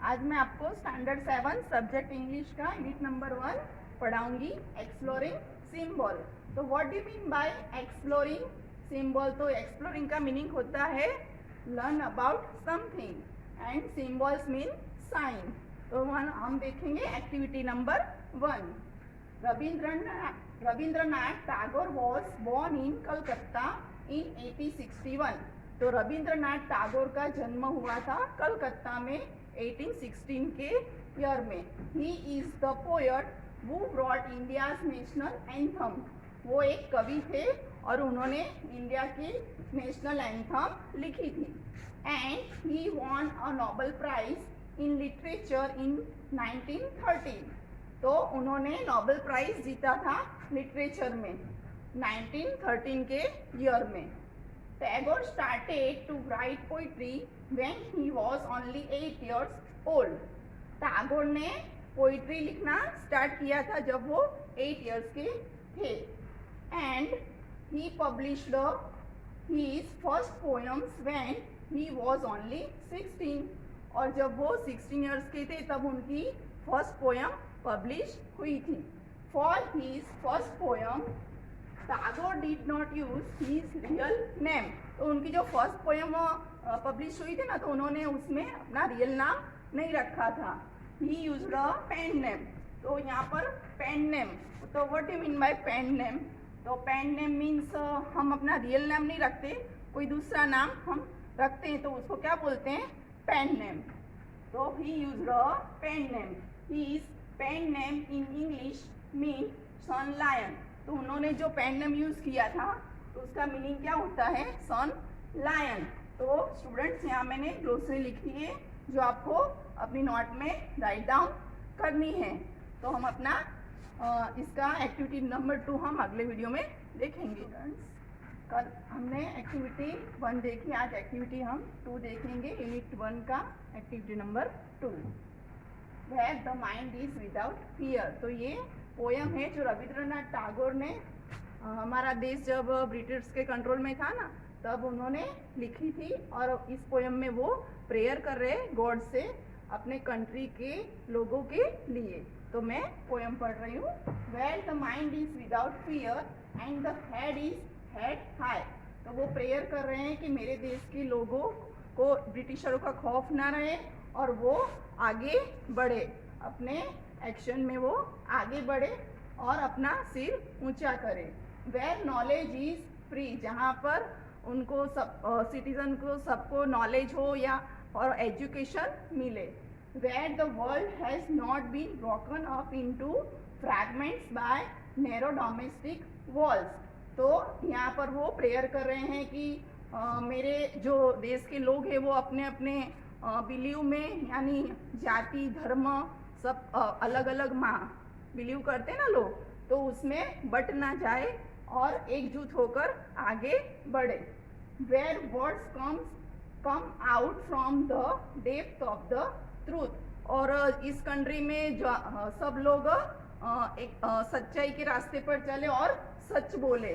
आज मैं आपको स्टैंडर्ड 7 सब्जेक्ट इंग्लिश का यूनिट नंबर 1 पढ़ाऊंगी, एक्सप्लोरिंग सिंबल। तो what do you mean by exploring symbol? तो एक्सप्लोरिंग का मीनिंग होता है learn about something and symbols mean sign. तो हम देखेंगे activity number 1। Rabindranath Tagore was born in Calcutta in 1861। तो रविंद्रनाथ टैगोर का जन्म हुआ था कलकत्ता में 1816 के ईयर में। He is the poet who brought India's national anthem. वो एक कवि थे और उन्होंने इंडिया की नेशनल एंथम लिखी थी। And he won a Nobel prize in literature in 1913। तो उन्होंने नोबेल प्राइज जीता था लिटरेचर में 1913 के ईयर में। Tagore started to write poetry when he was only 8 years old. Tagore ने पोइट्री लिखना स्टार्ट किया था जब वो 8 इयर्स के थे। And he published his first poems when he was only 16. और जब वो 16 इयर्स के थे तब उनकी फर्स्ट पोएम पब्लिश हुई थी। For his first poem Tagore did not use his real name. तो उनकी जो फर्स्ट पोएम पब्लिश हुई थी ना, तो उन्होंने उसमें अपना रियल नाम नहीं रखा था। He used a pen name. तो यहाँ पर पेन नेम, तो what do you mean by pen name? तो पेन नेम मीन्स हम अपना रियल नेम नहीं रखते, कोई दूसरा नाम हम रखते हैं, तो उसको क्या बोलते हैं? Pen name. तो he used a pen name. His pen name in English mean sun lion. तो उन्होंने जो पेन नेम यूज किया था तो उसका मीनिंग क्या होता है? सन लायन। तो स्टूडेंट्स, यहाँ मैंने ग्लोसरी लिखी है जो आपको अपनी नोट में राइट डाउन करनी है। तो हम अपना इसका एक्टिविटी नंबर 2 हम अगले वीडियो में देखेंगे। कल हमने एक्टिविटी 1 देखी, आज एक्टिविटी हम 2 देखेंगे, यूनिट 1 का activity number 2। Where the mind is without fear। तो ये पोयम है जो रविंद्रनाथ टैगोर ने हमारा देश जब ब्रिटिश के कंट्रोल में था ना, तब उन्होंने लिखी थी। और इस पोयम में वो प्रेयर कर रहे हैं गॉड से अपने कंट्री के लोगों के लिए। तो मैं पोयम पढ़ रही हूँ। Where the mind is without fear and the head is held high। तो वो प्रेयर कर रहे हैं कि मेरे देश के लोगों को ब्रिटिशरों का खौफ ना रहे और वो आगे बढ़े, अपने एक्शन में वो आगे बढ़े और अपना सिर ऊंचा करे। वेयर नॉलेज इज फ्री, जहाँ पर उनको सब सिटीजन को सबको नॉलेज हो या और एजुकेशन मिले। Where the world has not been broken up into fragments by narrow domestic walls. तो यहाँ पर वो प्रेयर कर रहे हैं कि मेरे जो देश के लोग हैं वो अपने अपने बिलीव में, यानी जाति धर्म सब अलग अलग बिलीव करते ना लोग, तो उसमें बट ना जाए और एकजुट होकर आगे बढ़े। Where words come out from the depth of the truth. और इस कंट्री में जो सब लोग एक सच्चाई के रास्ते पर चले और सच बोले।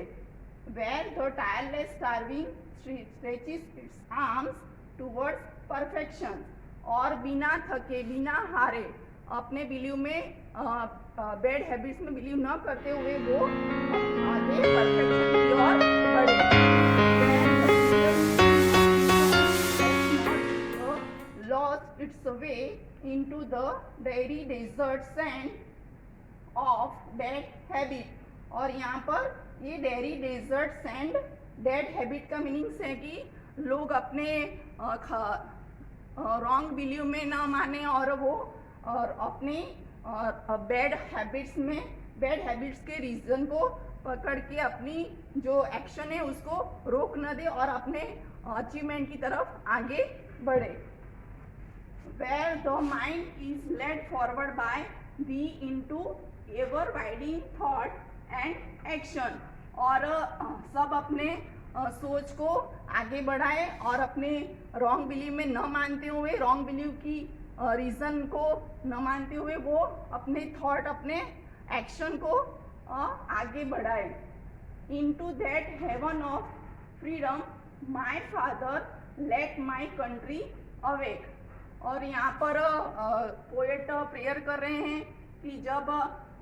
Where the tireless starving stretches its arms towards perfection. और बिना थके बिना हारे अपने बिलीव में बैड हैबिट्स में बिलीव न करते हुए वो आगे परफेक्शन की ओर बढ़े। Lost its way into the dreary desert sand of dead habit. और यहाँ पर ये dreary desert sand dead habit का मीनिंग्स है कि लोग अपने रॉन्ग बिलीव में न माने और वो और अपने बैड हैबिट्स के रीजन को पकड़ के अपनी जो एक्शन है उसको रोक न दे और अपने अचीवमेंट की तरफ आगे बढ़े। Where the mind is led forward by thee into ever widening thought and action. और सब अपने सोच को आगे बढ़ाए और अपने रॉन्ग बिलीव में न मानते हुए, रॉन्ग बिलीव की रीजन को न मानते हुए वो अपने थॉट अपने एक्शन को आगे बढ़ाए। Into that heaven of freedom my father let my country awake. और यहाँ पर पोएट प्रेयर कर रहे हैं कि जब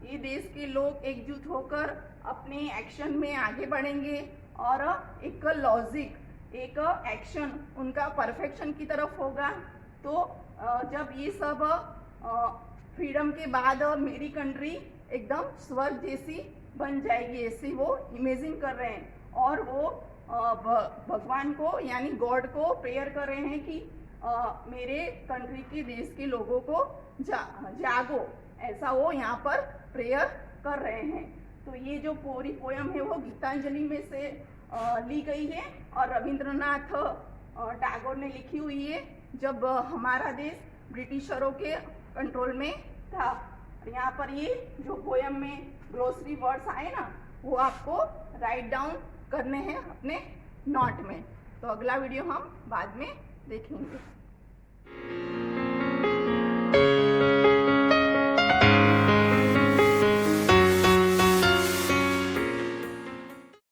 ये देश के लोग एकजुट होकर अपने एक्शन में आगे बढ़ेंगे और एक लॉजिक एक एक्शन उनका परफेक्शन की तरफ होगा, तो जब ये सब फ्रीडम के बाद मेरी कंट्री एकदम स्वर्ग जैसी बन जाएगी, ऐसी वो इमेजिन कर रहे हैं। और वो भगवान को यानी गॉड को प्रेयर कर रहे हैं कि मेरे कंट्री के देश के लोगों को जागो, ऐसा वो यहाँ पर प्रेयर कर रहे हैं। तो ये जो पूरी पोयम है वो गीतांजलि में से ली गई है और रविंद्रनाथ टैगोर ने लिखी हुई है जब हमारा देश ब्रिटिशरों के कंट्रोल में था। यहाँ पर ये जो पोयम में ग्लोसरी वर्ड्स आए ना, वो आपको राइट डाउन करने हैं अपने नोट में। तो अगला वीडियो हम बाद में देखेंगे।